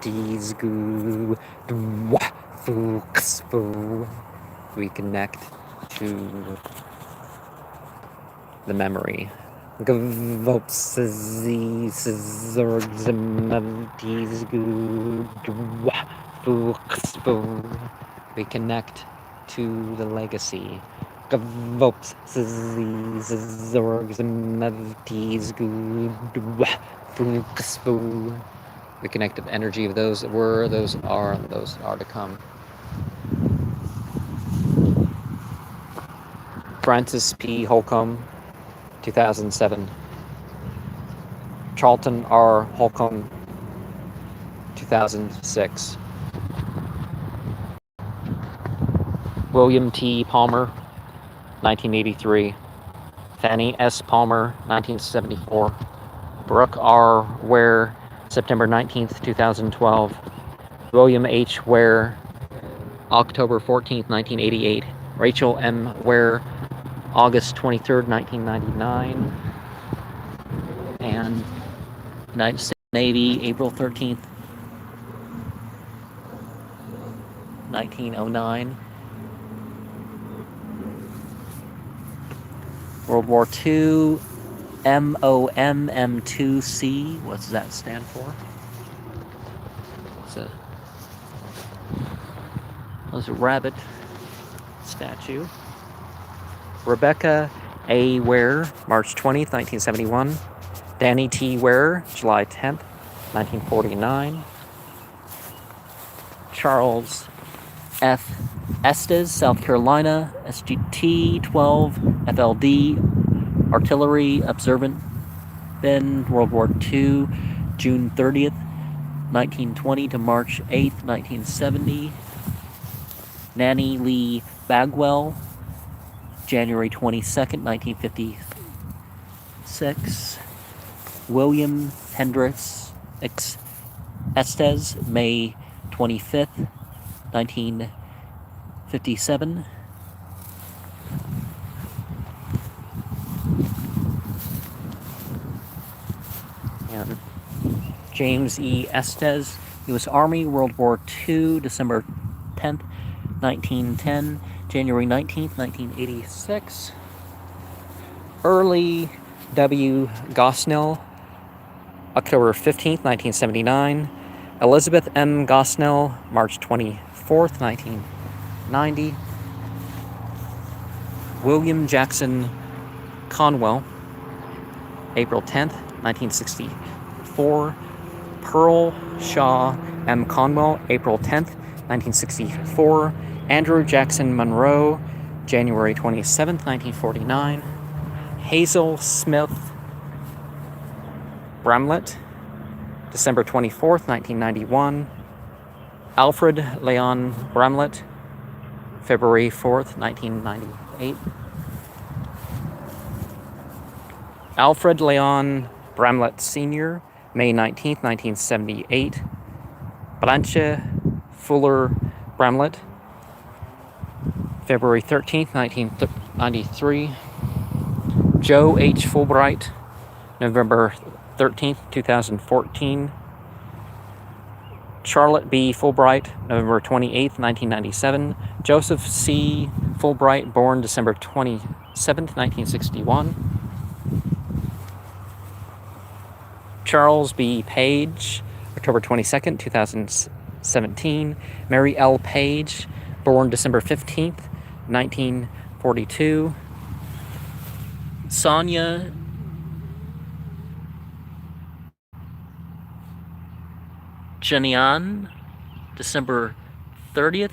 Goo, we connect to the memory. Gvolps, we connect to the legacy. Gvolps, we connect to the energy of those that were, those that are, and those that are to come. Francis P. Holcomb, 2007. Charlton R. Holcomb, 2006. William T. Palmer, 1983. Fanny S. Palmer, 1974. Brooke R. Ware, September 19th, 2012. William H. Ware, October 14th, 1988. Rachel M. Ware, August 23rd, 1999. And United States Navy, April 13th, 1909. World War II, MOMM2C. What does that stand for? There's a rabbit statue. Rebecca A. Ware, March 20th, 1971. Danny T. Ware, July 10th, 1949. Charles F. Estes, South Carolina, SGT-12 FLD, Artillery Observant Ben, World War II, June 30th, 1920 to March 8th, 1970. Nanny Lee Bagwell, January 22nd, 1956. William Hendricks Estes, May 25th, 1957. And James E. Estes, U.S. Army, World War II, December 10th, 1910, January 19th, 1986. Early W. Gosnell, October 15th, 1979. Elizabeth M. Gosnell, March 24th, 1990. William Jackson Conwell, April 10th, 1964. Pearl Shaw M. Conwell, April 10th, 1964. Andrew Jackson Monroe, January 27th, 1949. Hazel Smith Bramlett, December 24th, 1991. Alfred Leon Bramlett, February 4th, 1998. Alfred Leon Bramlett Sr., May 19th, 1978. Blanche Fuller Bramlett, February 13th, 1993. Joe H. Fulbright, November 13th, 2014. Charlotte B. Fulbright, November 28th, 1997. Joseph C. Fulbright, born December 27th, 1961. Charles B. Page, October 22nd, 2017. Mary L. Page, born December 15th, 1942. Sonia Janian, December 30th,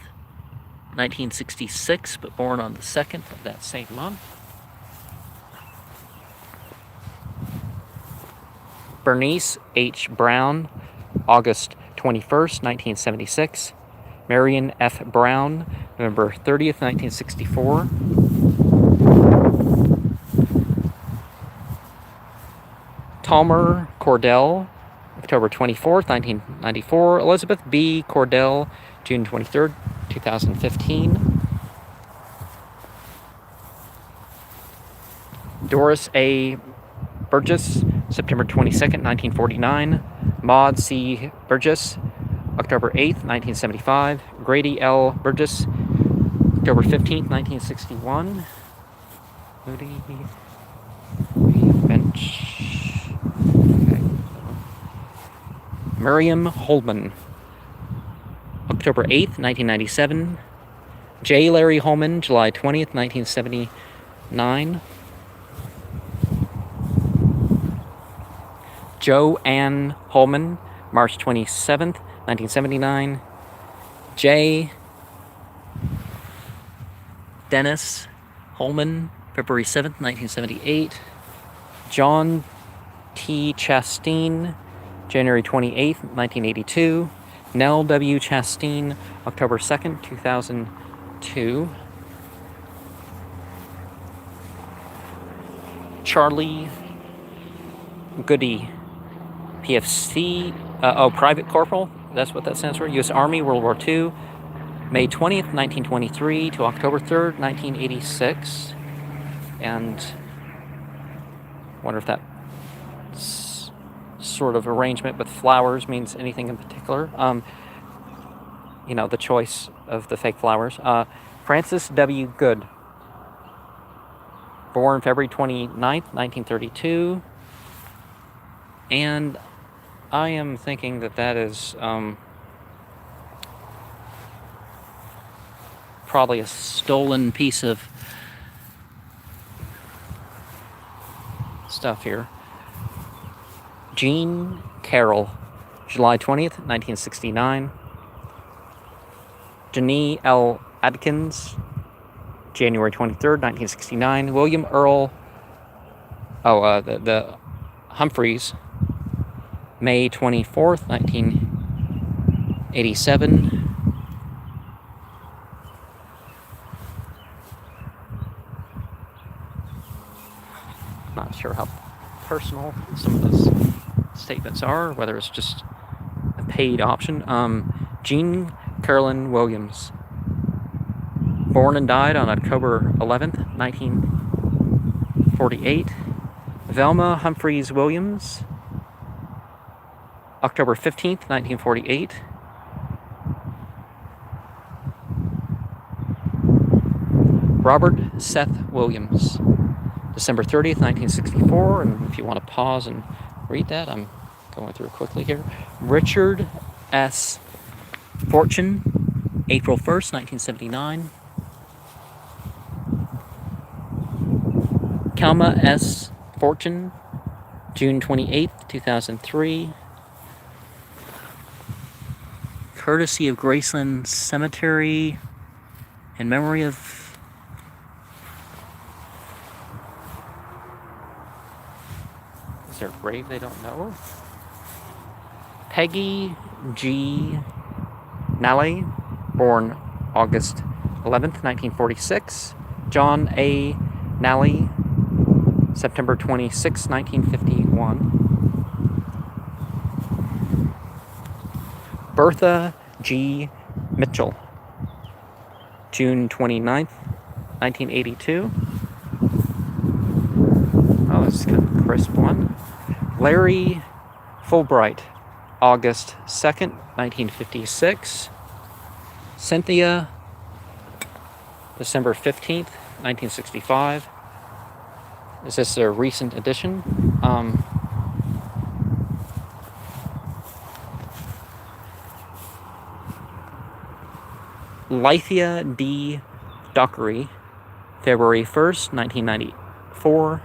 1966, but born on the 2nd of that same month. Bernice H. Brown, August 21st, 1976. Marion F. Brown, November 30th, 1964. Talmer Cordell, October 24th, 1994. Elizabeth B. Cordell, June 23rd, 2015. Doris A. Burgess, September 22nd, 1949. Maud C. Burgess, October 8th, 1975. Grady L. Burgess, October 15th, 1961. Moody Bench. Okay. Miriam Holman, October 8th, 1997. J. Larry Holman, July 20th, 1979. Jo Ann Holman, March 27th, 1979. J. Dennis Holman, February 7th, 1978. John T. Chastain, January 28th, 1982. Nell W. Chastain, October 2nd, 2002. Charlie Goody, PFC, Private Corporal, that's what that stands for, U.S. Army, World War II, May 20th, 1923 to October 3rd, 1986. And I wonder if that sort of arrangement with flowers means anything in particular. The choice of the fake flowers. Francis W. Good, born February 29th, 1932. And I am thinking that is probably a stolen piece of stuff here. Jean Carroll, July 20th, 1969. Janie L. Adkins, January 23rd, 1969. William Earl, the Humphreys, May 24th, 1987. Not sure how personal some of those statements are, whether it's just a paid option. Jean Carolyn Williams, born and died on October 11th, 1948. Velma Humphreys Williams, October 15th, 1948. Robert Seth Williams, December 30th, 1964. And if you want to pause and read that, I'm going through quickly here. Richard S. Fortune, April 1st, 1979. Kalma S. Fortune, June 28th, 2003. Courtesy of Graceland Cemetery, in memory of is there a grave they don't know? Peggy G. Nally, born August 11th, 1946. John A. Nally, September 26, 1951. Bertha G. Mitchell, June 29th, 1982. Oh, this is kind of a crisp one. Larry Fulbright, August 2nd, 1956. Cynthia, December 15th, 1965. Is this a recent addition? Lithia D. Dockery, February 1st, 1994.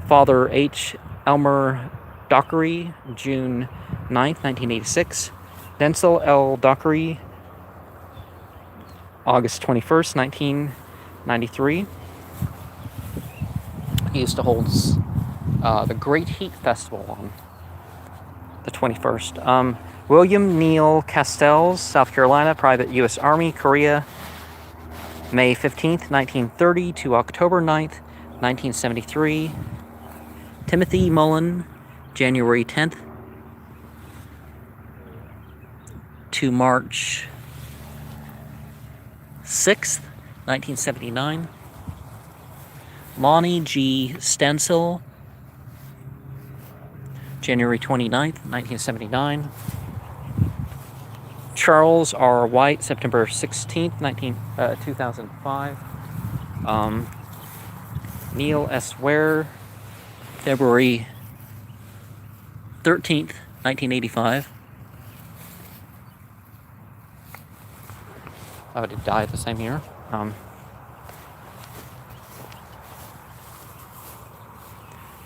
Father H. Elmer Dockery, June 9th, 1986. Denzel L. Dockery, August 21st, 1993. He used to hold the Great Heat Festival on the 21st. William Neal Castells, South Carolina, Private U.S. Army, Korea, May 15th, 1930 to October 9th, 1973. Timothy Mullen, January 10th to March 6th, 1979. Lonnie G. Stencil, January 29th, 1979. Charles R. White, September 16th, 2005. Neil S. Ware, February 13th, 1985. Oh, did die the same year.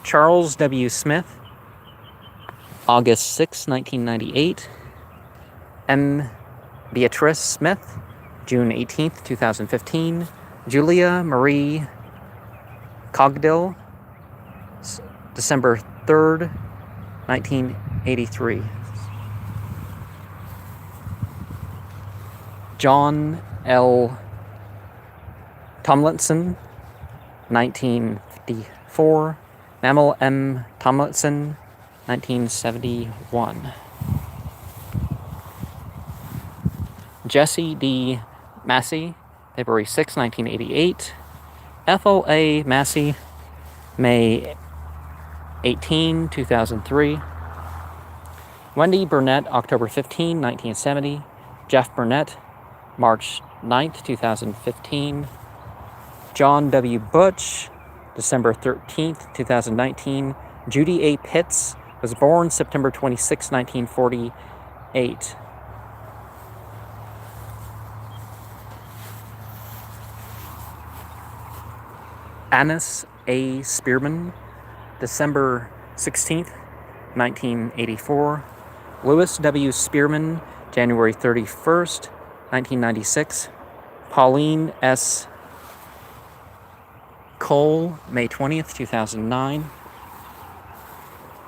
Charles W. Smith, August 6, 1998. M. Beatrice Smith, June 18th, 2015. Julia Marie Cogdill, December 3rd, 1983. John L. Tomlinson, 1954. Mammal M. Tomlinson, 1971. Jesse D. Massey, February 6, 1988. Ethel A. Massey, May 18, 2003. Wendy Burnett, October 15, 1970. Jeff Burnett, March 9th, 2015. John W. Butch, December 13th, 2019. Judy A. Pitts was born September 26, 1948. Annis A. Spearman, December 16th, 1984. Louis W. Spearman, January 31st, 1996. Pauline S. Cole, May 20th, 2009.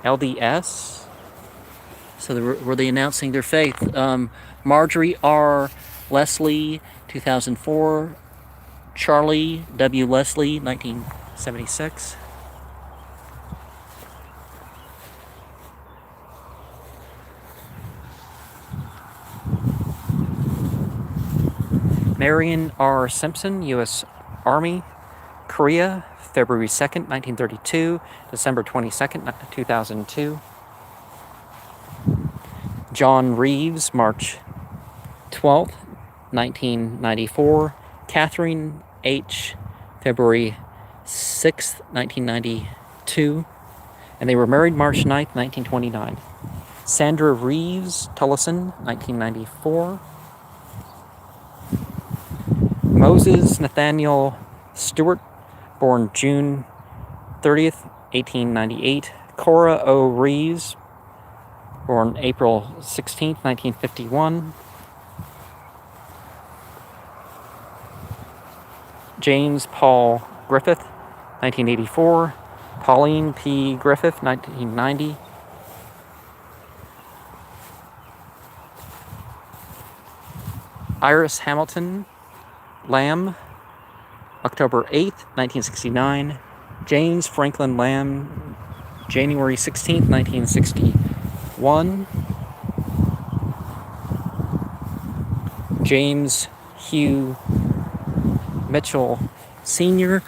LDS. So were they announcing their faith? Marjorie R. Leslie, 2004. Charlie W. Leslie, 1976. Marion R. Simpson, U.S. Army, Korea, February 2nd, 1932, December 22nd, 2002. John Reeves, March 12th, 1994. Catherine H., February 6th, 1992. And they were married March 9th, 1929. Sandra Reeves Tullison, 1994. Moses Nathaniel Stewart, born June 30th, 1898. Cora O. Reeves, born April 16th, 1951. James Paul Griffith, 1984. Pauline P. Griffith, 1990. Iris Hamilton Lamb, October 8th, 1969. James Franklin Lamb, January 16th, 1961. James Hugh Mitchell Sr.,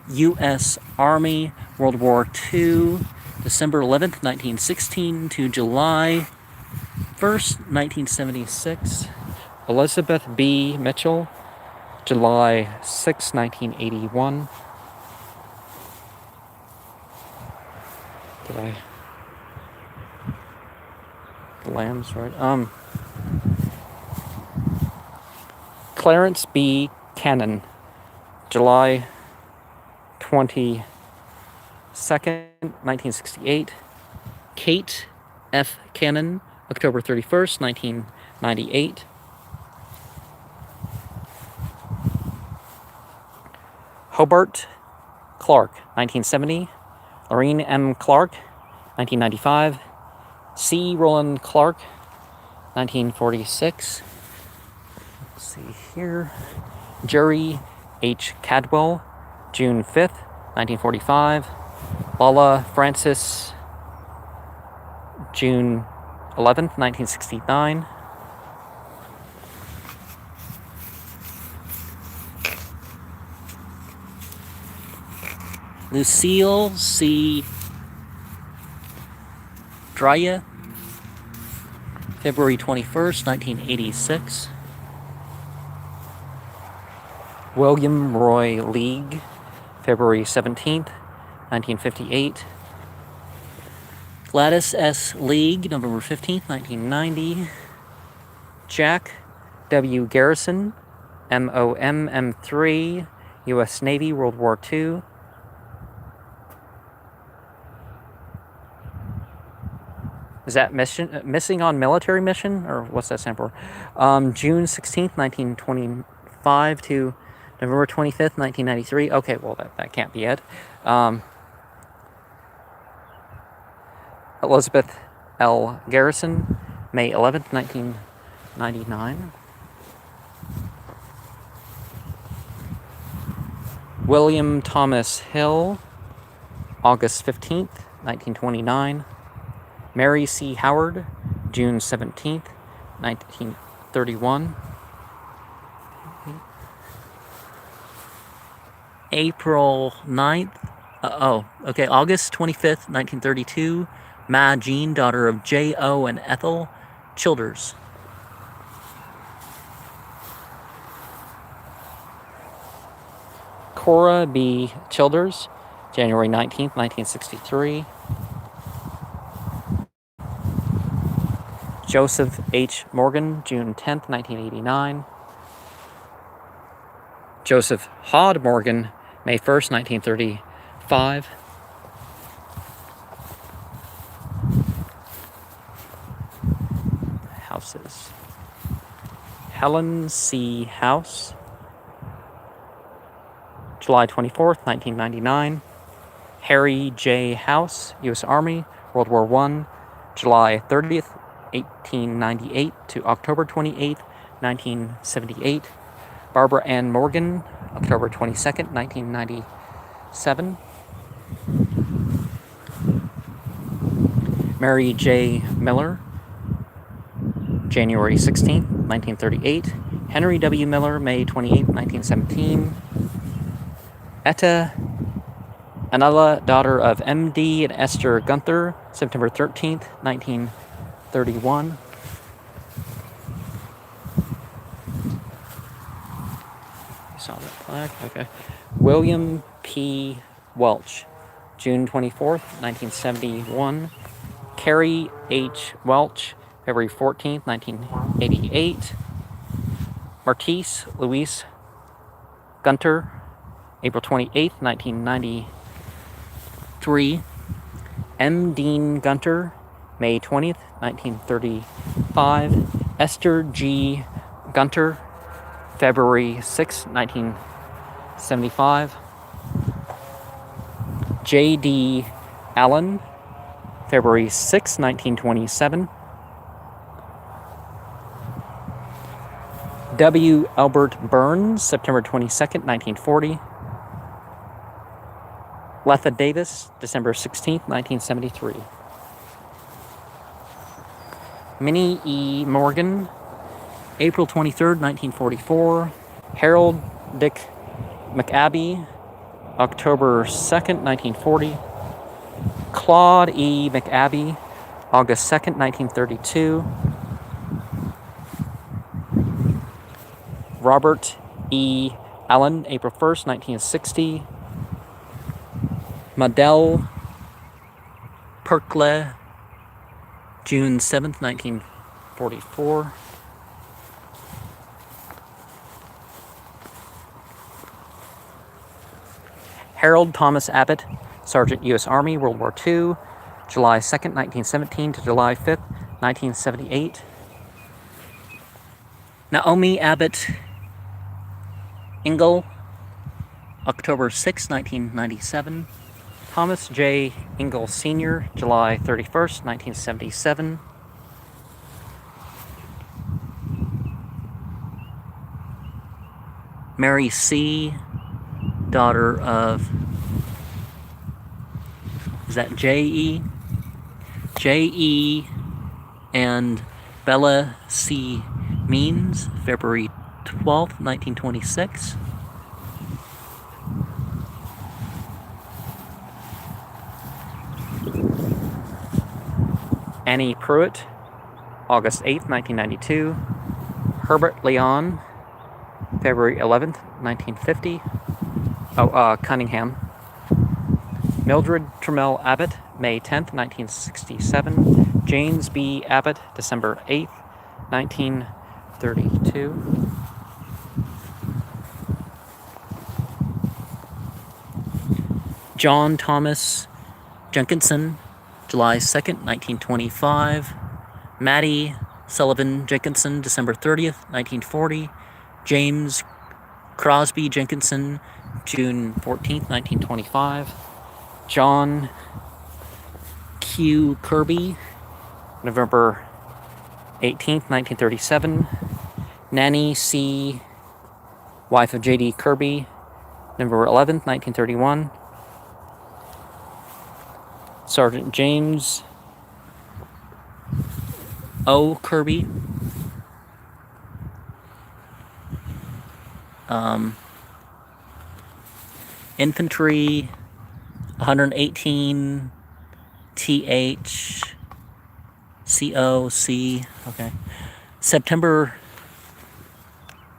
U.S. Army, World War II, December 11th, 1916 to July 1st, 1976. Elizabeth B. Mitchell, July 6, 1981. Did I? The Lambs, right? Clarence B. Cannon, July 22nd, 1968. Kate F. Cannon, October 31st, 1998. Hobart Clark, 1970. Lorraine M. Clark, 1995. C. Roland Clark, 1946. Let's see here. Jerry H. Cadwell, June 5th, 1945. Lala Francis, June 11th, 1969. Lucille C. Drya, February 21st, 1986. William Roy League, February 17th, 1958. Gladys S. League, November 15th, 1990. Jack W. Garrison, MOMM3, U.S. Navy, World War II. Is that missing on military mission, or what's that stand for? June 16th, 1925 to November 25th, 1993. Okay, well, that can't be it. Elizabeth L. Garrison, May 11th, 1999. William Thomas Hill, August 15th, 1929. Mary C. Howard, June 17th, 1931. April 9th, August 25th, 1932. Ma Jean, daughter of J.O. and Ethel Childers. Cora B. Childers, January 19th, 1963. Joseph H. Morgan, June 10th, 1989. Joseph Hod Morgan, May 1st, 1935. Houses. Helen C. House, July 24th, 1999. Harry J. House, U.S. Army, World War I, July 30th, 1898 to October 28th, 1978. Barbara Ann Morgan, October 22nd, 1997. Mary J. Miller, January 16th, 1938. Henry W. Miller, May 28th, 1917. Etta Anala, daughter of M.D. and Esther Gunther, September 13th, 1931. You saw that flag? Okay. William P. Welch, June 24th, 1971. Carrie H. Welch, February 14th, 1988. Martise Louise Gunter, April 28th, 1993. M. Dean Gunter, May 20th, 1935. Esther G. Gunter, February 6th, 1975. J. D. Allen, February 6th, 1927. W. Albert Burns, September 22nd, 1940. Letha Davis, December 16th, 1973. Minnie E. Morgan, April 23rd, 1944. Harold Dick McAbey, October 2nd, 1940. Claude E. McAbey, August 2nd, 1932. Robert E. Allen, April 1st, 1960. Madel Perkle, June 7th, 1944. Harold Thomas Abbott, Sergeant, U.S. Army, World War II, July 2nd, 1917 to July 5th, 1978. Naomi Abbott Engel, October 6, 1997. Thomas J. Engel Sr., July 31st, 1977. Mary C., daughter of, is that J.E.? J.E. and Bella C. Means, February 12th, 1926. Annie Pruitt, August 8th, 1992. Herbert Leon, February 11th, 1950. Cunningham. Mildred Trammell Abbott, May 10th, 1967. James B. Abbott, December 8th, 1932. John Thomas Jenkinson, July 2nd, 1925. Mattie Sullivan Jenkinson, December 30th, 1940. James Crosby Jenkinson, June 14th, 1925. John Q. Kirby, November 18th, 1937. Nanny C., wife of J.D. Kirby, November 11th, 1931. Sergeant James O. Kirby, Infantry 118 THCOC, okay. September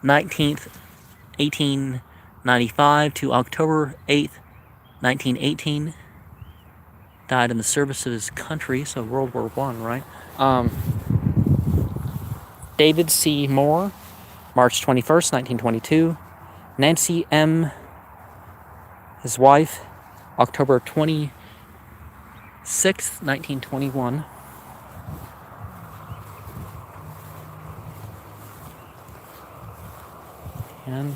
19th, 1895 to October 8th, 1918. Died in the service of his country, so World War I, right? David C. Moore, March 21st, 1922. Nancy M., his wife, October 26th, 1921. And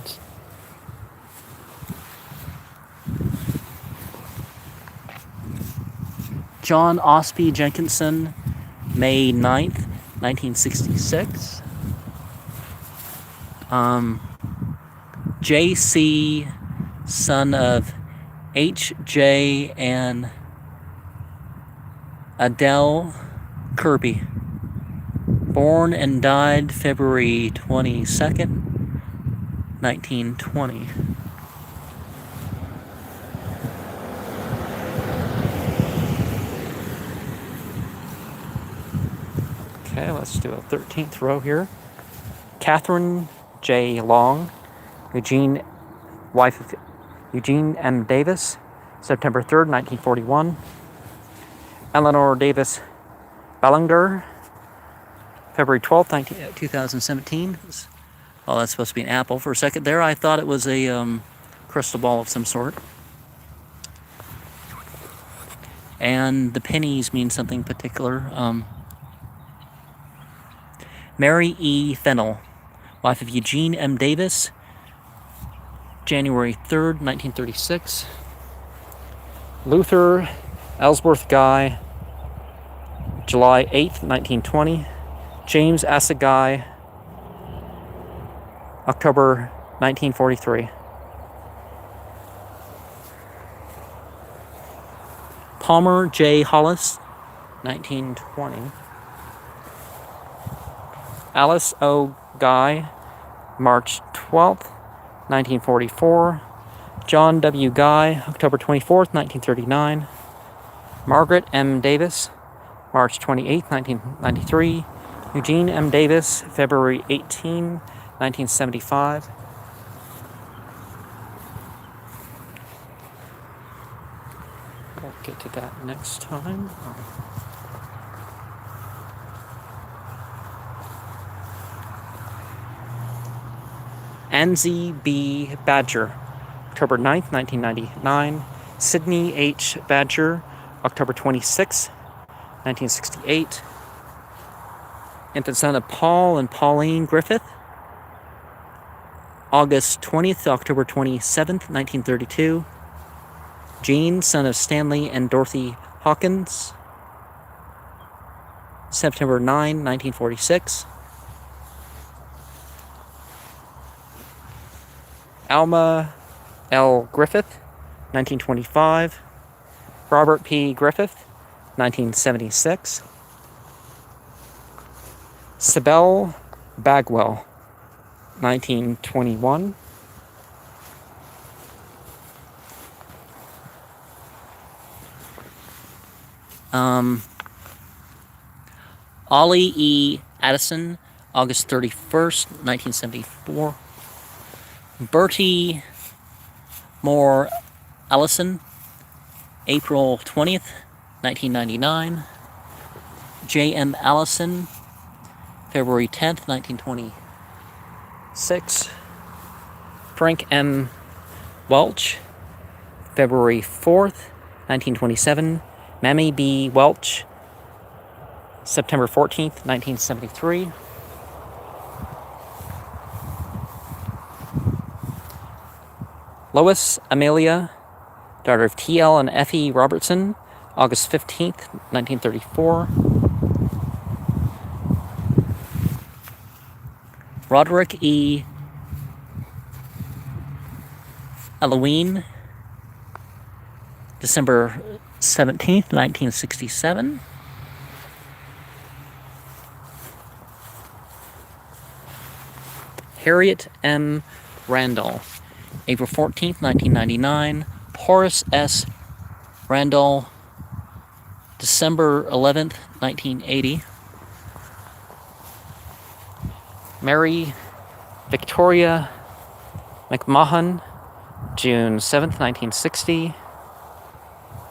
John Ospey Jenkinson, May 9th, 1966. J.C., son of H.J. and Adele Kirby. Born and died February 22nd, 1920. Okay, let's do a 13th row here. Catherine J. Long, wife of Eugene M. Davis, September 3rd, 1941. Eleanor Davis Ballinger, February 12th, 2017. Oh, that's supposed to be an apple. For a second there, I thought it was a crystal ball of some sort. And the pennies mean something particular. Mary E. Fennell, wife of Eugene M. Davis, January 3rd, 1936. Luther Ellsworth Guy, July 8th, 1920. James Assaguy, October 1943. Palmer J. Hollis, 1920. Alice O. Guy, March 12th, 1944. John W. Guy, October 24th, 1939. Margaret M. Davis, March 28th, 1993. Eugene M. Davis, February 18, 1975. We'll get to that next time. Anzie B. Badger, October 9th, 1999. Sidney H. Badger, October 26, 1968. Infant son of Paul and Pauline Griffith, August 20th to October 27th, 1932. Gene, son of Stanley and Dorothy Hawkins, September 9, 1946. Alma L. Griffith, 1925. Robert P. Griffith, 1976. Sibel Bagwell, 1921. Ollie E. Addison, August 31st, 1974. Bertie Moore Allison, April 20th, 1999. J.M. Allison, February 10th, 1926. Frank M. Welch, February 4th, 1927. Mamie B. Welch, September 14th, 1973. Lois Amelia, daughter of T.L. and F.E. Robertson, August 15th, 1934. Roderick E. Halloween, December 17th, 1967. Harriet M. Randall, April 14th, 1999. Horace S. Randall, December 11th, 1980. Mary Victoria McMahon, June 7th, 1960.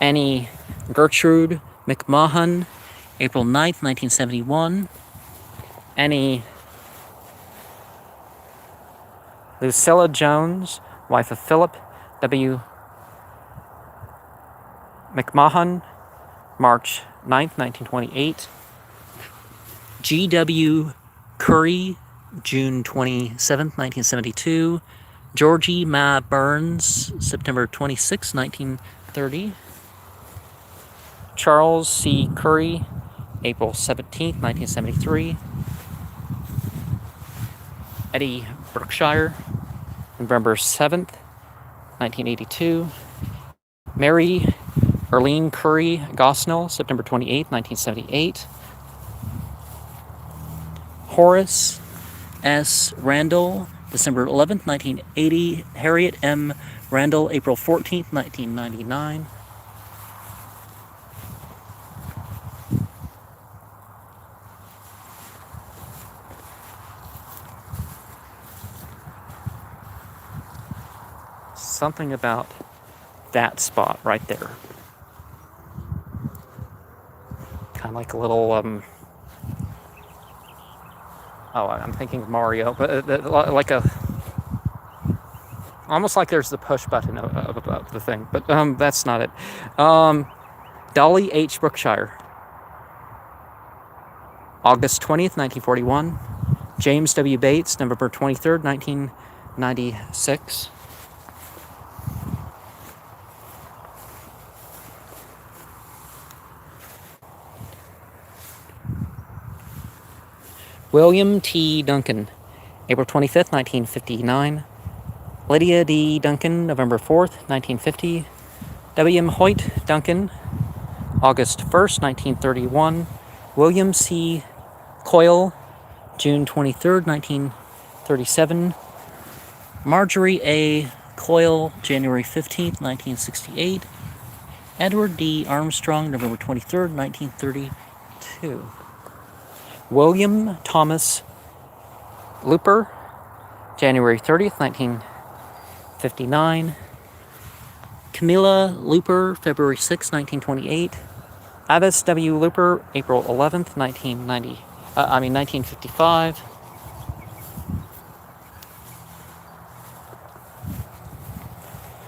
Annie Gertrude McMahon, April 9th, 1971. Annie Lucilla Jones, wife of Philip W. McMahon, March 9th, 1928. G.W. Curry, June 27th, 1972. Georgie Ma Burns, September 26, 1930. Charles C. Curry, April 17th, 1973. Eddie Brookshire, November 7th, 1982. Mary Erlene Curry Gosnell, September 28th, 1978. Horace S. Randall, December 11th, 1980. Harriet M. Randall, April 14th, 1999. Something about that spot right there. Kind of like a little, I'm thinking of Mario, but like almost like there's the push button of the thing, but that's not it. Dolly H. Brookshire, August 20th, 1941. James W. Bates, November 23rd, 1996. William T. Duncan, April 25th, 1959. Lydia D. Duncan, November 4th, 1950. W.M. Hoyt Duncan, August 1st, 1931. William C. Coyle, June 23rd, 1937. Marjorie A. Coyle, January 15th, 1968. Edward D. Armstrong, November 23rd, 1932. William Thomas Looper, January 30th, 1959. Camilla Looper, February 6th, 1928. Avis W. Looper, April 11th, 1955.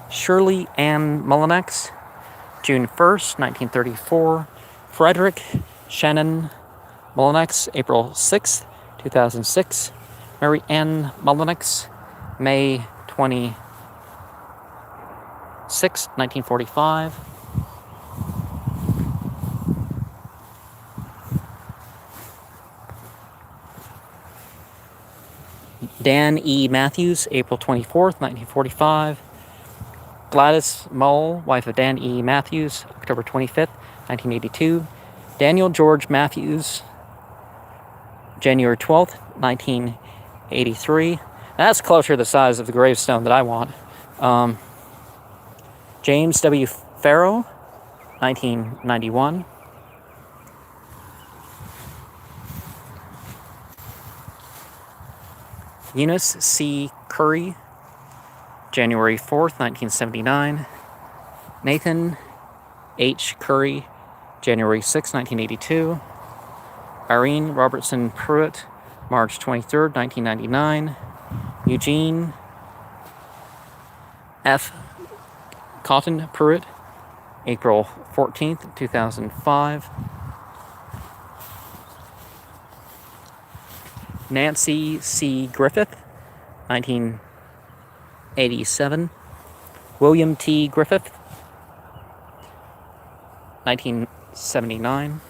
Shirley Ann Mullinex, June 1st, 1934. Frederick Shannon Mullinex, April 6th, 2006. Mary Ann Mullinex, May 26th, 1945. Dan E. Matthews, April 24th, 1945. Gladys Mull, wife of Dan E. Matthews, October 25th, 1982. Daniel George Matthews, January 12th, 1983. That's closer to the size of the gravestone that I want. James W. Farrow, 1991. Eunice C. Curry, January 4th, 1979. Nathan H. Curry, January 6, 1982. Irene Robertson Pruitt, March 23rd, 1999. Eugene F. Cotton Pruitt, April 14th, 2005. Nancy C. Griffith, 1987. William T. Griffith, 1979.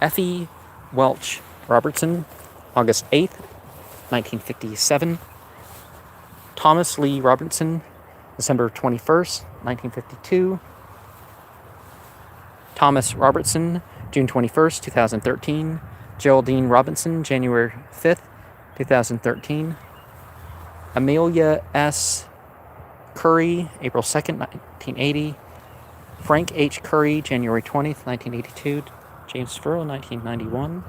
Effie Welch Robertson, August 8th, 1957. Thomas Lee Robertson, December 21st, 1952. Thomas Robertson, June 21st, 2013. Geraldine Robinson, January 5th, 2013. Amelia S. Curry, April 2nd, 1980. Frank H. Curry, January 20th, 1982. James Furrow, 1991.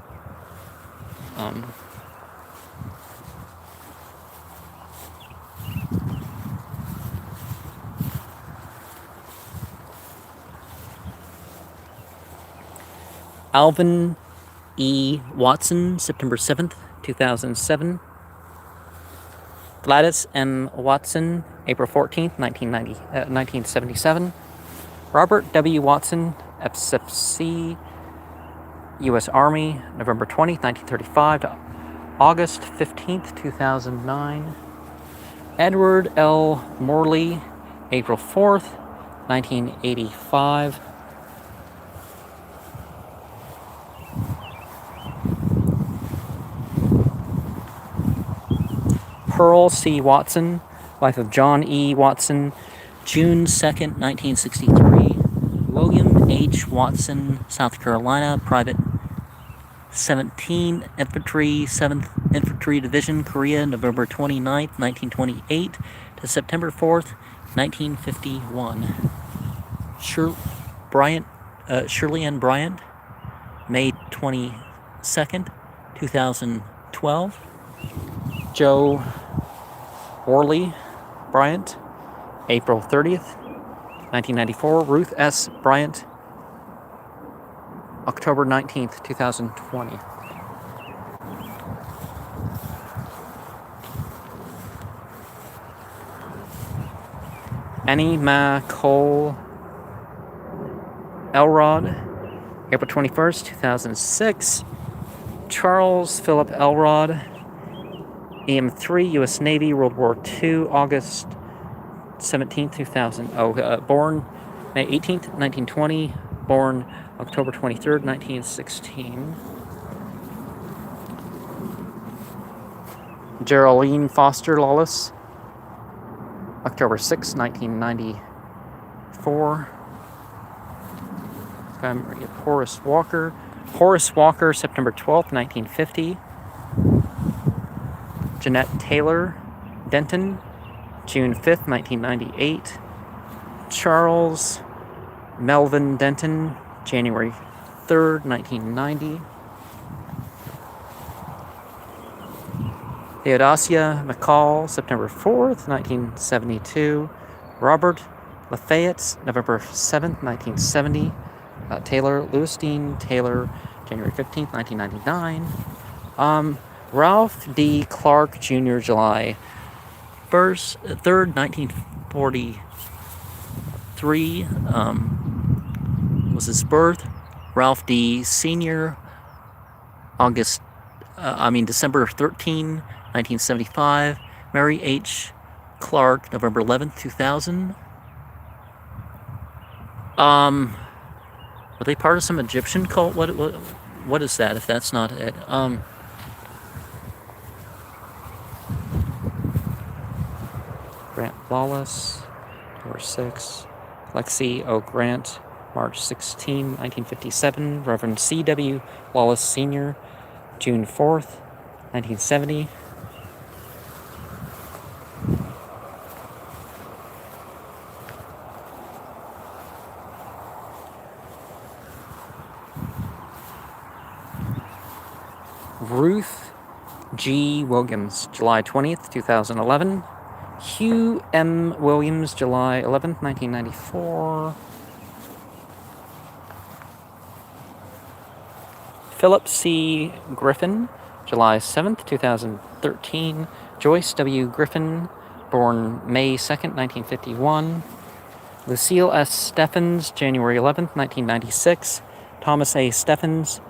Alvin E. Watson, September 7th, 2007. Gladys M. Watson, April 14th, 1977. Robert W. Watson, FCFC, U.S. Army, November 20th, 1935 to August 15th, 2009. Edward L. Morley, April 4th, 1985. Pearl C. Watson, wife of John E. Watson, June 2nd, 1963. William H. Watson, South Carolina, Private 17 Infantry, 7th Infantry Division, Korea, November 29th, 1928 to September 4th, 1951. Shirley Ann Bryant, May 22nd, 2012. Joe Worley Bryant, April 30th, 1994. Ruth S. Bryant, October 19th, 2020. Annie Ma Cole Elrod, April 21st, 2006. Charles Philip Elrod, EM3, U.S. Navy, World War II, August 17th, 2000. Born May 18th, 1920. Born October 23rd, 1916. Geraldine Foster Lawless, October 6, 1994. Horace Walker, September 12th, 1950. Jeanette Taylor Denton, June 5th, 1998. Charles Melvin Denton, January 3rd, 1990. Theodosia McCall, September 4th, 1972. Robert Lafayette, November 7th, 1970. Taylor Lewistine Taylor, January 15th, 1999. Ralph D. Clark Jr., July 3rd, 1943, was his birth. Ralph D. Sr., December 13, 1975. Mary H. Clark, November 11th, 2000. Were they part of some Egyptian cult? What is that, if that's not it? Grant Lawless, October 6. Lexi O. Grant, March 16, 1957. Reverend C.W. Lawless Sr., June 4th, 1970. Ruth G. Williams, July 20th, 2011. Hugh M. Williams, July 11th, 1994. Philip C. Griffin, July 7th, 2013. Joyce W. Griffin, born May 2nd, 1951. Lucille S. Steffens, January 11th, 1996. Thomas A. Steffens,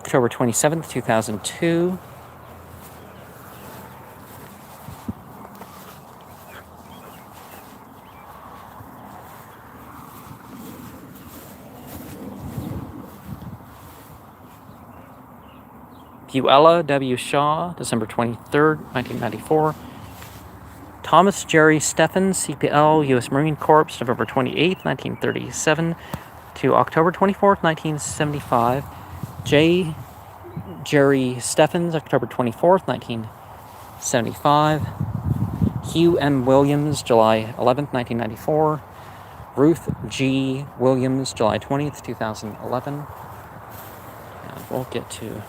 October 27th, 2002. Buella W. Shaw, December 23rd, 1994. Thomas Jerry Steffens, CPL, U.S. Marine Corps, November 28th, 1937 to October 24th, 1975. J. Jerry Steffens, October 24th, 1975. Hugh M. Williams, July 11th, 1994. Ruth G. Williams, July 20th, 2011. And we'll get to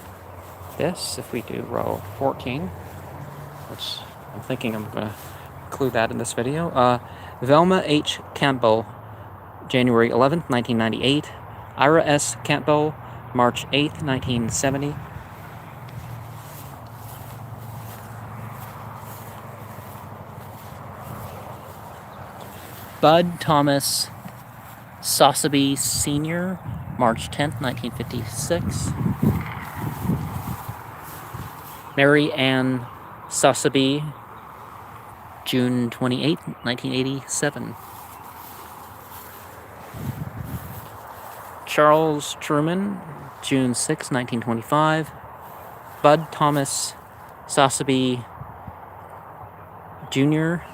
this if we do row 14, which I'm thinking I'm going to include that in this video. Velma H. Campbell, January 11th, 1998. Ira S. Campbell, March 8th, 1970. Bud Thomas Sossaby Sr., March 10th, 1956. Mary Ann Sossaby, June 28, 1987. Charles Truman, June 6, 1925. Bud Thomas Sossaby Jr.,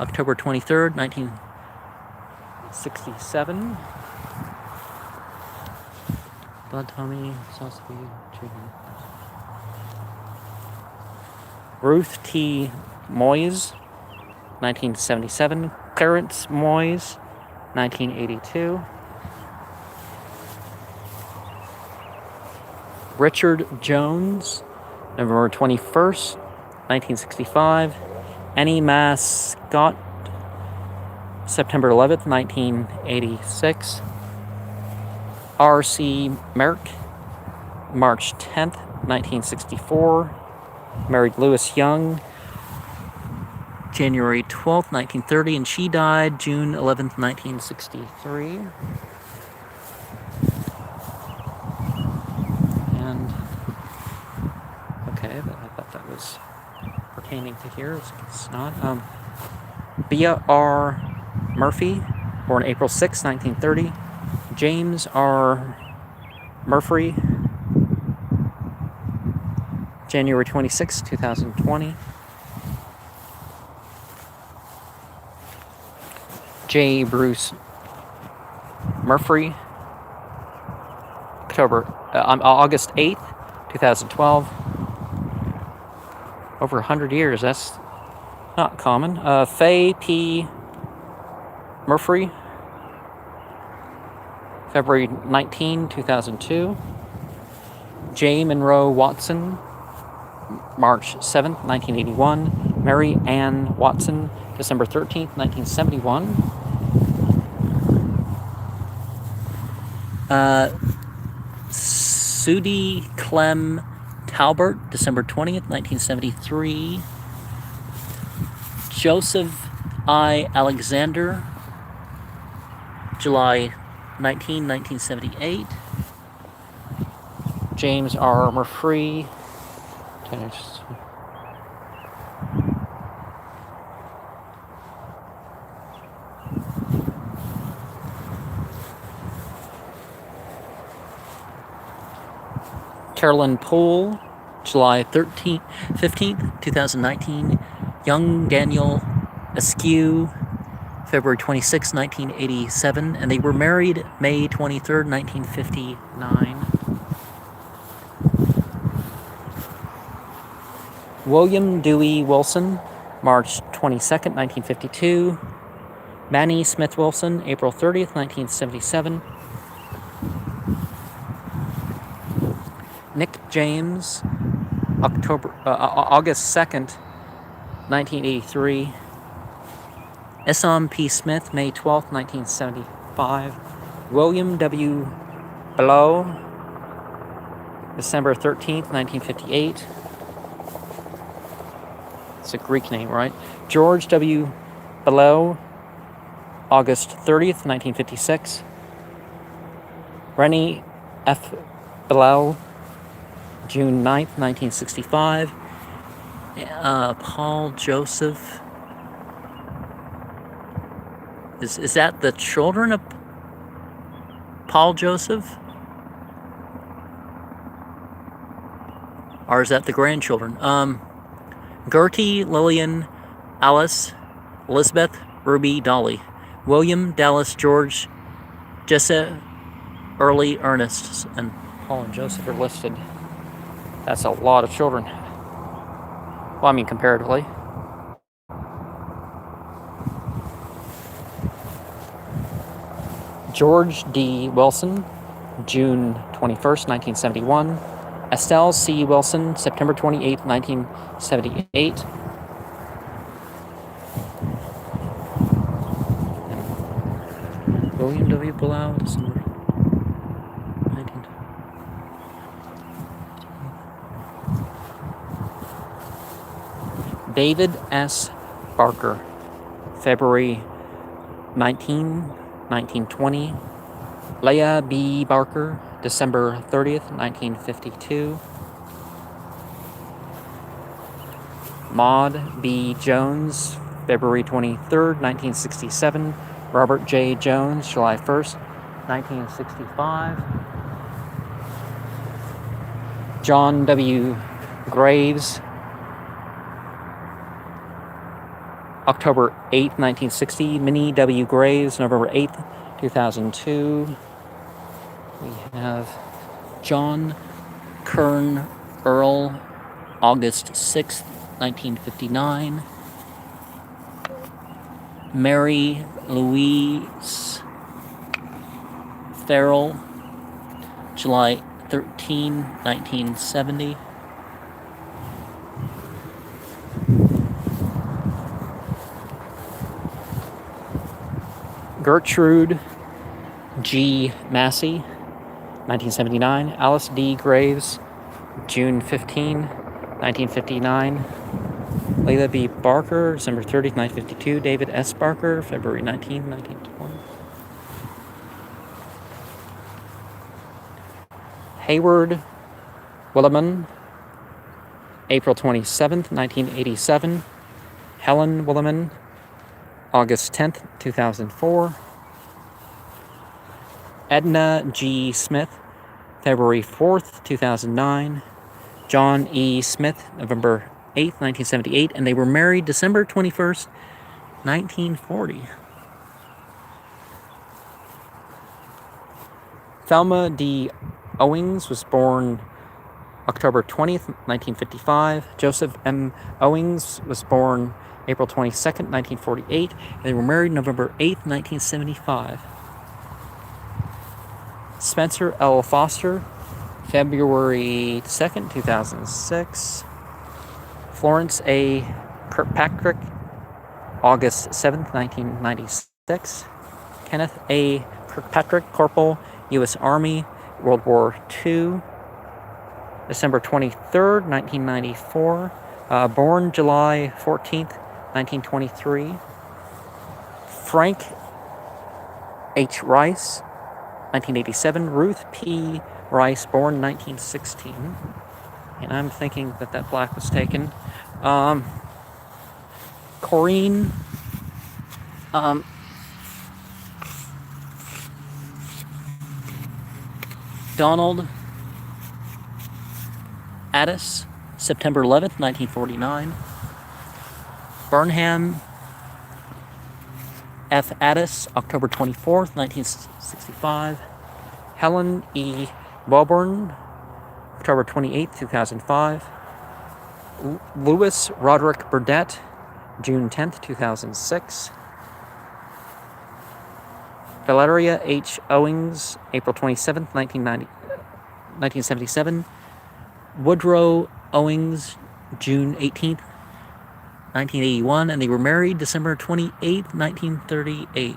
October 23rd, 1967. Bud Tommy Sossaby Jr. Ruth T. Moyes, 1977. Clarence Moyes, 1982. Richard Jones, November 21st, 1965. Annie Mascott, September 11th, 1986. R.C. Merck, March 10th, 1964. Married Lewis Young, January 12th, 1930, and she died June 11th, 1963. And, okay, I thought that was pertaining to here. It's not. Bea R. Murphy, born April 6, 1930. James R. Murphy, January 26, 2020. J. Bruce Murphy, August 8th, 2012. Over 100 years, that's not common. Faye P. Murphy, February 19, 2002. J. Monroe Watson, March 7th, 1981. Mary Ann Watson, December 13th, 1971. Sudie Clem Talbert, December 20th, 1973. Joseph I. Alexander, July 19, 1978. James R. Murphy, Carolyn Poole, July 15th, 2019. Young Daniel Askew, February 26, 1987. And they were married May 23rd, 1959. William Dewey Wilson, March 22nd, 1952. Manny Smith Wilson, April 30th, 1977. Nick James, August 2nd, 1983. Esam P. Smith, May 12th, 1975. William W. Blow, December 13th, 1958. It's a Greek name, right? George W. Blow, August 30th, 1956. Rennie F. Blow, June 9th, 1965. Paul Joseph. Is that the children of Paul Joseph? Or is that the grandchildren? Gertie, Lillian, Alice, Elizabeth, Ruby, Dolly. William, Dallas, George, Jesse, Early, Ernest, and Paul and Joseph are listed. That's a lot of children. Well, I mean, comparatively. George D. Wilson, June 21st, 1971. Estelle C. Wilson, September 28th, 1978. William W. Blau, December 19. David S. Barker, February 1920. Leah B. Barker, December 30th, 1952. Maud B. Jones, February 23rd, 1967. Robert J. Jones, July 1st, 1965. John W. Graves, October 8th, 1960. Minnie W. Graves, November 8th, 2002. We have John Kern Earl, August 6th, 1959. Mary Louise Farrell, July 13, 1970. Gertrude G. Massey, 1979. Alice D. Graves, June 15, 1959. Layla B. Barker, December 30th, 1952. David S. Barker, February 19, 1920. Hayward Williman, April 27th, 1987. Helen Williman, August 10th, 2004. Edna G. Smith, February 4th, 2009. John E. Smith, November 8th, 1978. And they were married December 21st, 1940. Thelma D. Owings was born October 20th, 1955. Joseph M. Owings was born April 22nd, 1948. And they were married November 8th, 1975. Spencer L. Foster, February 2nd, 2006. Florence A. Kirkpatrick, August 7th, 1996. Kenneth A. Kirkpatrick, Corporal, U.S. Army, World War II, December 23rd, 1994. Born July 14th, 1923. Frank H. Rice, 1987. Ruth P. Rice, born 1916. And I'm thinking that plaque was taken. Corrine Donald Addis, September 11th, 1949. Burnham F. Addis, October 24th, 1965. Helen E. Welborn, October 28th, 2005. Louis Roderick Burdett, June 10th, 2006. Valeria H. Owings, April 27th, 1977. Woodrow Owings, June 18th, 1981, and they were married December 28th, 1938.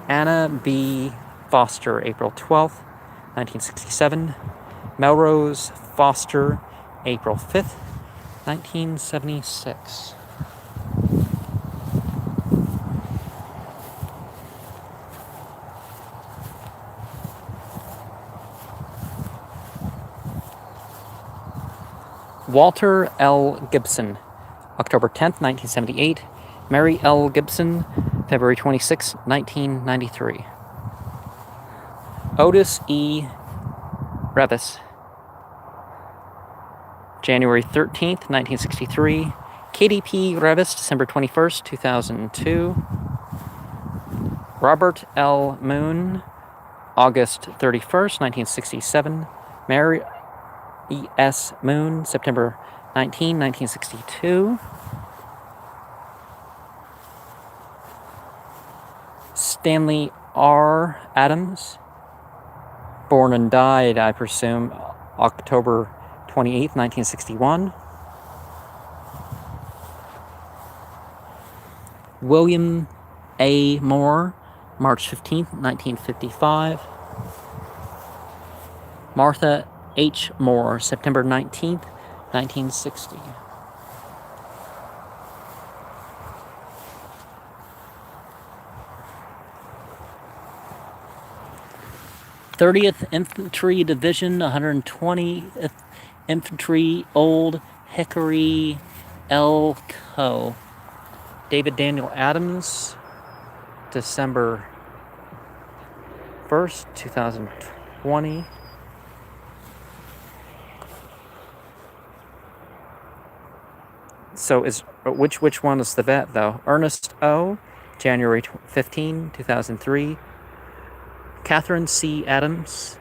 Anna B. Foster, April 12th, 1967. Melrose Foster, April 5th, 1976. Walter L. Gibson, October 10th, 1978. Mary L. Gibson, February 26, 1993. Otis E. Revis, January 13th, 1963. Katie P. Revis, December 21st, 2002. Robert L. Moon, August 31st, 1967. Mary E. S. Moon, September 19, 1962. Stanley R. Adams, born and died, I presume, October 28th, 1961. William A. Moore, March 15th, 1955. Martha H. Moore, September 19th, 1960. '30th Infantry Division, 120th Infantry, Old Hickory, Elko. David Daniel Adams, December 1st, 2020. So which one is the vet, though? Ernest O., January 15, 2003. Catherine C. Adams,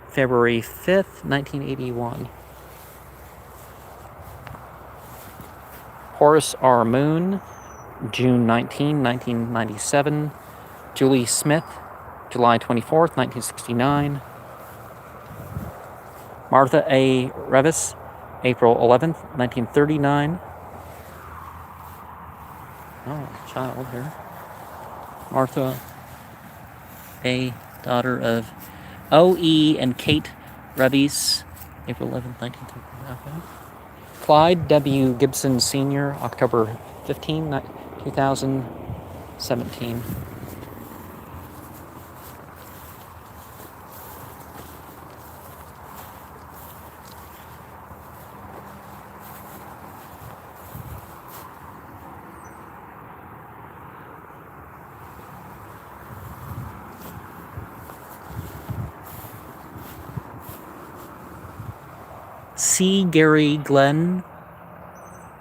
February 5th, 1981. Horace R. Moon, June 19, 1997. Julie Smith, July 24th, 1969. Martha A. Revis, April 11th, 1939. Oh, child here. Martha A., daughter of O.E. and Kate Revis, April 11th, 1939. Clyde W. Gibson Sr., October 15, 2017. C. Gary Glenn,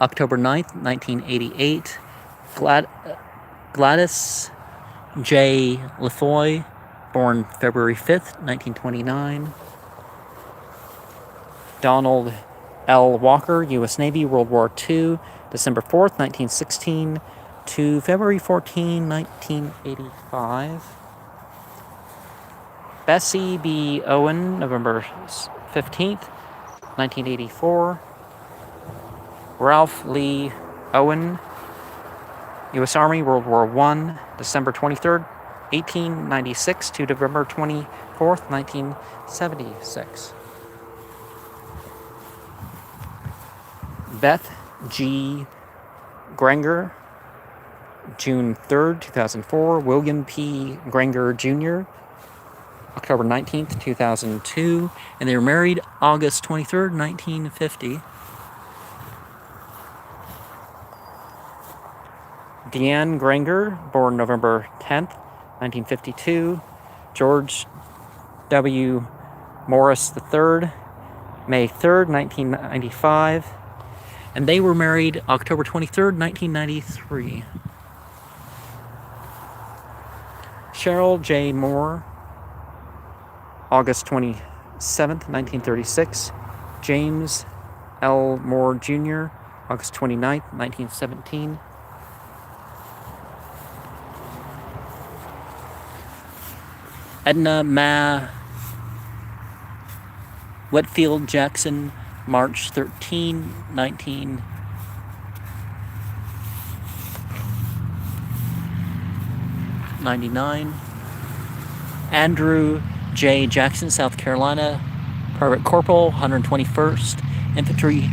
October 9th, 1988. Gladys J. Lefoy, born February 5th, 1929. Donald L. Walker, U.S. Navy, World War II, December 4th, 1916 to February 14, 1985. Bessie B. Owen, November 15th, 1984. Ralph Lee Owen, U.S. Army, World War I, December 23rd, 1896 to November 24th, 1976. Beth G. Granger, June 3rd, 2004. William P. Granger Jr., October 19th, 2002. And they were married August 23rd, 1950. Deanne Granger, born November 10th, 1952. George W. Morris III, May 3rd, 1995. And they were married October 23rd, 1993. Cheryl J. Moore, August 27th, 1936. James L. Moore Jr., August 29th, 1917. Edna Ma Whitfield Jackson, March 13, 1999. Andrew J. Jackson, South Carolina, Private Corporal, 121st Infantry,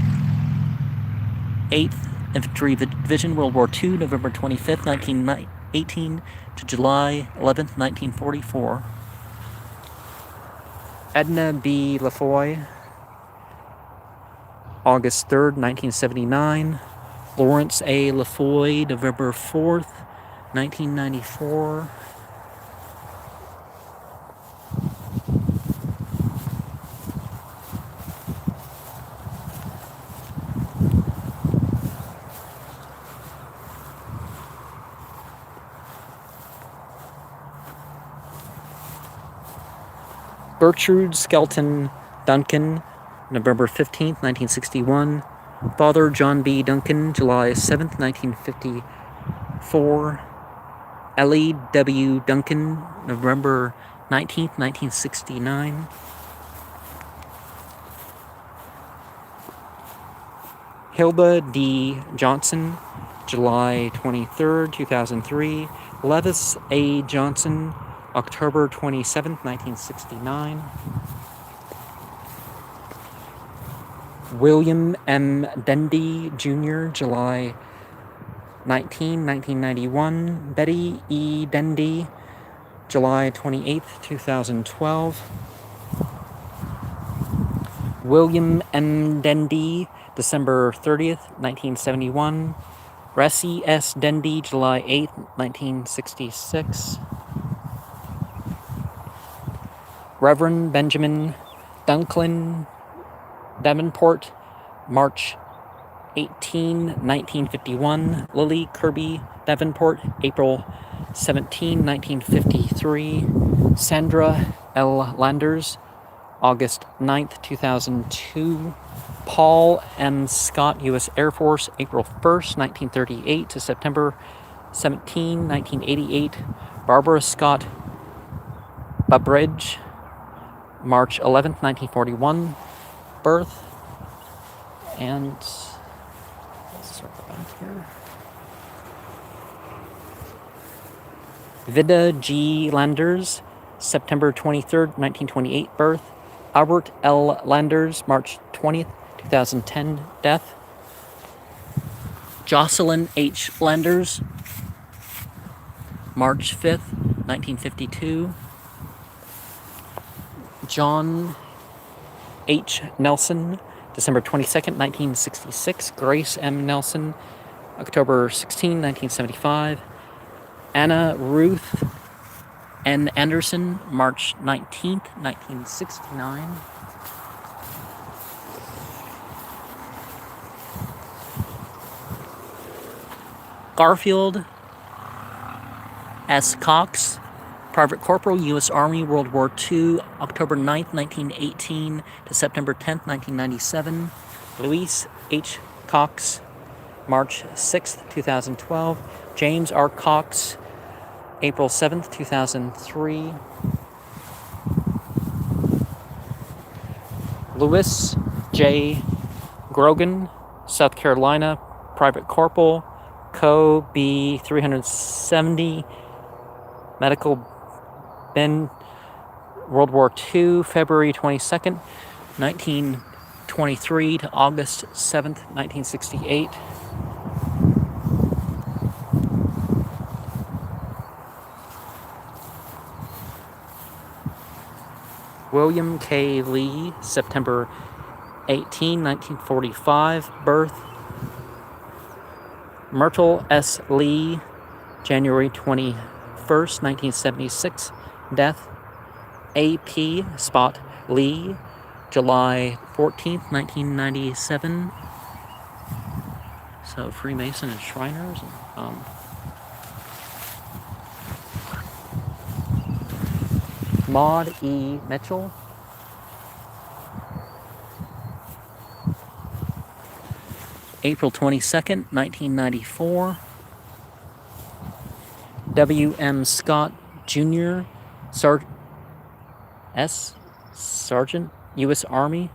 8th Infantry Division, World War II, November 25th, 1918 to July 11th, 1944. Edna B. LaFoy, August 3rd, 1979. Lawrence A. LaFoy, November 4th, 1994. Gertrude Skelton Duncan, November 15th, 1961. Father John B. Duncan, July 7th, 1954. Ellie W. Duncan, November 19th, 1969. Hilda D. Johnson, July 23rd, 2003. Levis A. Johnson, October 27th, 1969. William M. Dendy, Jr., July 19, 1991. Betty E. Dendy, July 28th, 2012. William M. Dendy, December 30th, 1971. Ressie S. Dendy, July 8th, 1966. Reverend Benjamin Dunklin Davenport, March 18, 1951. Lily Kirby Davenport, April 17, 1953. Sandra L. Landers, August 9th, 2002. Paul M. Scott, U.S. Air Force, April 1st, 1938 to September 17, 1988. Barbara Scott Babridge, March 11th, 1941, birth. And let's circle back here. Vida G. Landers, September 23rd, 1928, birth. Albert L. Landers, March 20th, 2010, death. Jocelyn H. Landers, March 5th, 1952. John H. Nelson, December 22nd, 1966. Grace M. Nelson, October 16, 1975. Anna Ruth N. Anderson, March 19th, 1969. Garfield S. Cox, Private Corporal, U.S. Army, World War II, October 9th, 1918 to September 10th, 1997. Luis H. Cox, March 6th, 2012. James R. Cox, April 7th, 2003. Louis J. Grogan, South Carolina, Private Corporal, Co. B. 370, Medical Ben, World War II, February 22nd, 1923 to August 7th, 1968. William K. Lee, September 18, 1945, birth. Myrtle S. Lee, January 21st, 1976, death. A.P. Spot Lee, July 14th, 1997. So Freemason and Shriners. Maud E. Mitchell, April 22nd, 1994. W.M. Scott, Jr., Sergeant U.S. Army,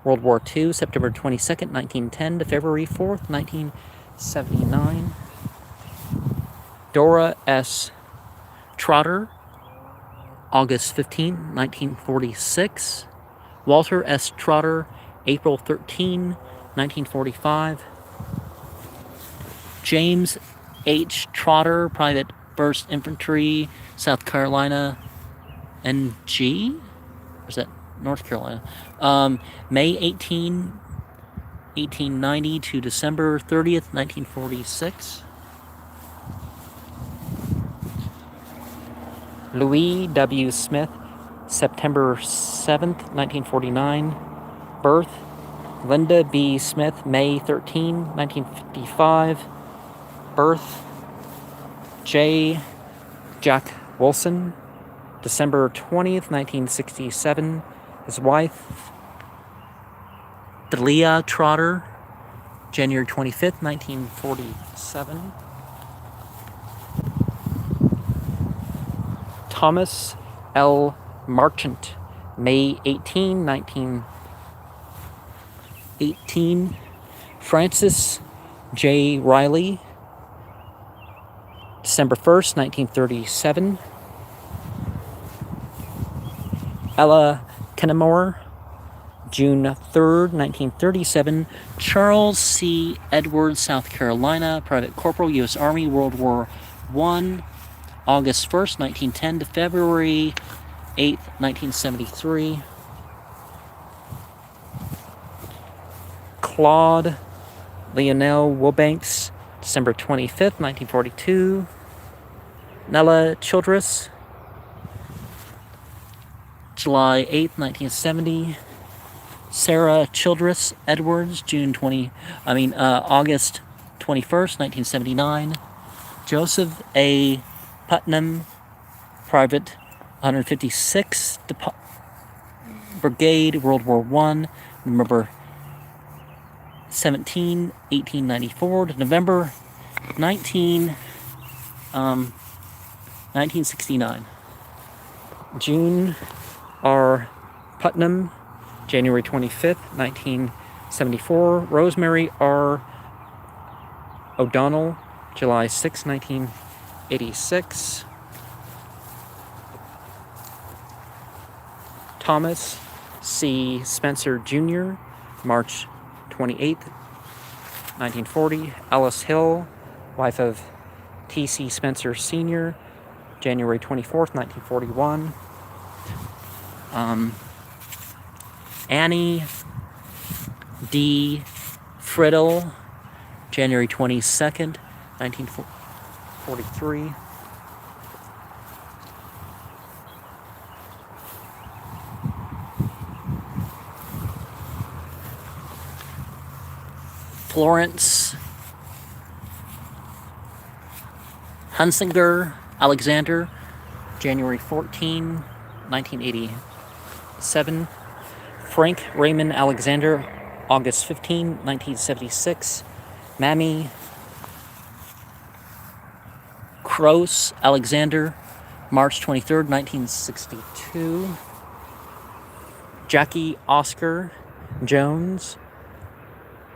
World War II, September 22nd, 1910 to February 4th, 1979. Dora S. Trotter, August 15, 1946. Walter S. Trotter, April 13, 1945. James H. Trotter, Private 1st Infantry, South Carolina, NG? Or is that North Carolina? May 18, 1890 to December 30th, 1946. Louis W. Smith, September 7th, 1949. Birth, Linda B. Smith, May 13, 1955. Birth, J. Jack Wilson, December 20th, 1967. His wife, Delia Trotter, January 25th, 1947. Thomas L. Marchant, May 18, 1918. Francis J. Riley, December 1st, 1937. Ella Kennemore, June 3rd, 1937. Charles C. Edwards, South Carolina, Private Corporal, U.S. Army, World War I, August 1st, 1910 to February 8th, 1973. Claude Lionel Wilbanks, December 25th, 1942. Nella Childress, July 8th, 1970. Sarah Childress Edwards, August 21st, 1979. Joseph A. Putnam, Private 156th Brigade, World War I, November 17, 1894 to November 1969. June R. Putnam, January 25th, 1974. Rosemary R. O'Donnell, July 6, 1986. Thomas C. Spencer Jr., March 28th, 1940. Alice Hill, wife of T.C. Spencer Sr., January 24th, 1941. Annie D. Friddle, January 22nd, 1943. Florence Hunsinger Alexander, January 14, 1987. Frank Raymond Alexander, August 15, 1976. Mammy Kroos Alexander, March 23, 1962. Jackie Oscar Jones,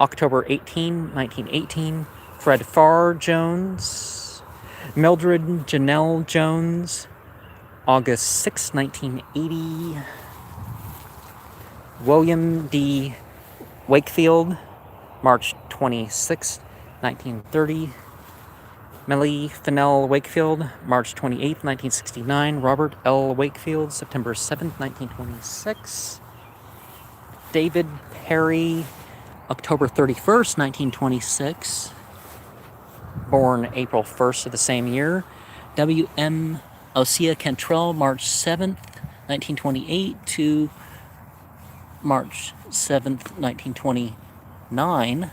October 18, 1918. Fred Farr Jones. Mildred Janelle Jones, August 6, 1980. William D. Wakefield, March 26, 1930. Millie Fennell Wakefield, March 28, 1969. Robert L. Wakefield, September 7, 1926. David Perry, October 31st, 1926. Born April 1st of the same year. W.M. Osea Cantrell, March 7th, 1928 to March 7th, 1929.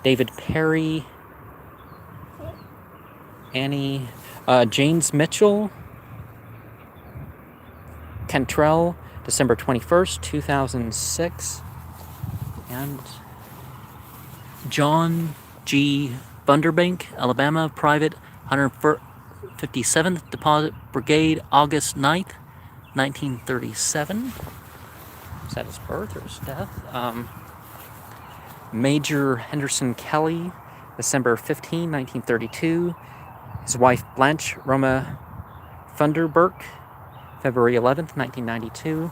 David Perry, Annie, James Mitchell, Cantrell, December 21st, 2006. And John G. Bunderbank, Alabama, Private 157th Deposit Brigade, August 9th, 1937. Is that his birth or his death? Major Henderson Kelly, December 15, 1932. His wife Blanche Roma Funderburk, February 11th, 1992.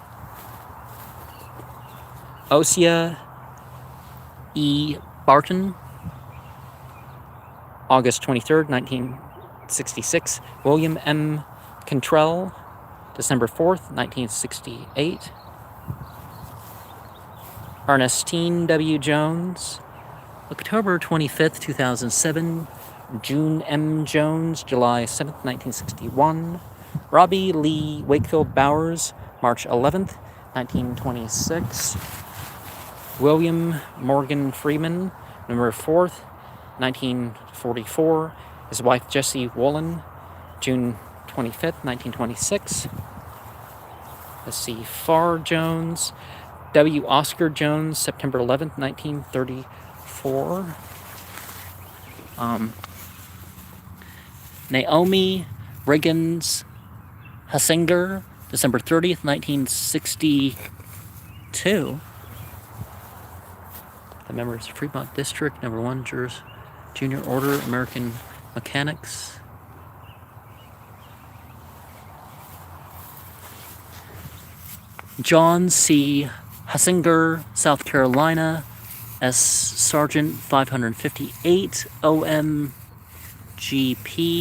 Osia E. Barton, August 23rd, 1966. William M. Cantrell, December 4th, 1968. Ernestine W. Jones, October 25th, 2007. June M. Jones, July 7th, 1961. Robbie Lee Wakefield Bowers, March 11th, 1926. William Morgan Freeman, November 4th, 1944. His wife Jessie Woolen, June 25th, 1926. Let's see, Farr Jones, W. Oscar Jones, September 11th, 1934. Naomi Riggins Hussinger, December 30th, 1962. The members of Fremont District, number 1, Junior Order, American Mechanics. John C. Hussinger, South Carolina, S. Sergeant 558, OMGP,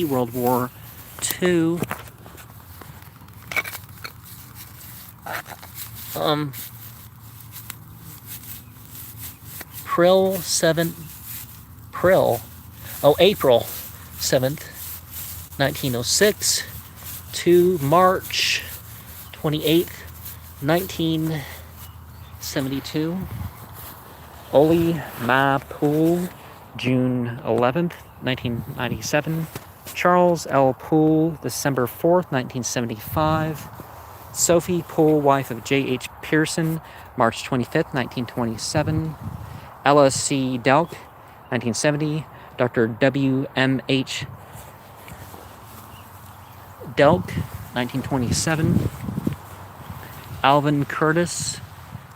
World War II. April 7th, 1906 to March 28th, 1972. Oli Ma Poole, June 11th, 1997. Charles L. Poole, December 4th, 1975. Sophie Poole, wife of J.H. Pearson, March 25th, 1927. Ella C. Delk, 1970. Dr. W.M.H. Delk, 1927. Alvin Curtis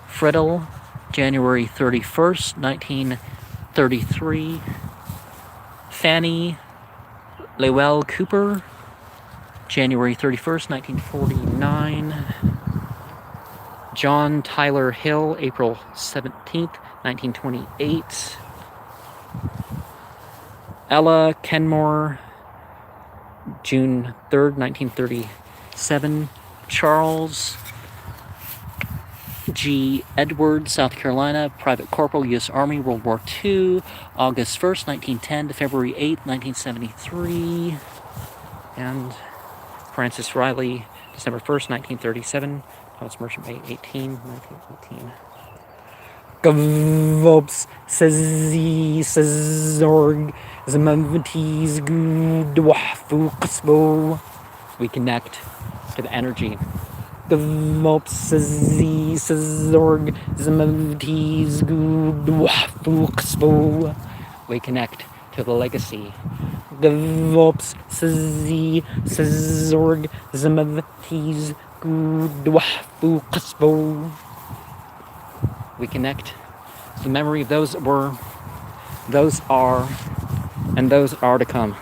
Friddle, January 31st, 1933. Fannie Lewell Cooper, January 31st, 1949. John Tyler Hill, April 17th, 1928. Ella Kenmore, June 3rd, 1937. Charles G. Edwards, South Carolina, Private Corporal, U.S. Army, World War II, August 1st, 1910 to February 8th, 1973. And Francis Riley, December 1st, 1937, Thomas Merchant, May 18, 1918. Gvolps, szorg, gvolps. We connect to the energy. Gvolps, szorg, gvolps. We connect to the legacy. Gvolps, szorg, gvolps. We connect to the memory of those that were, those are, and those are to come.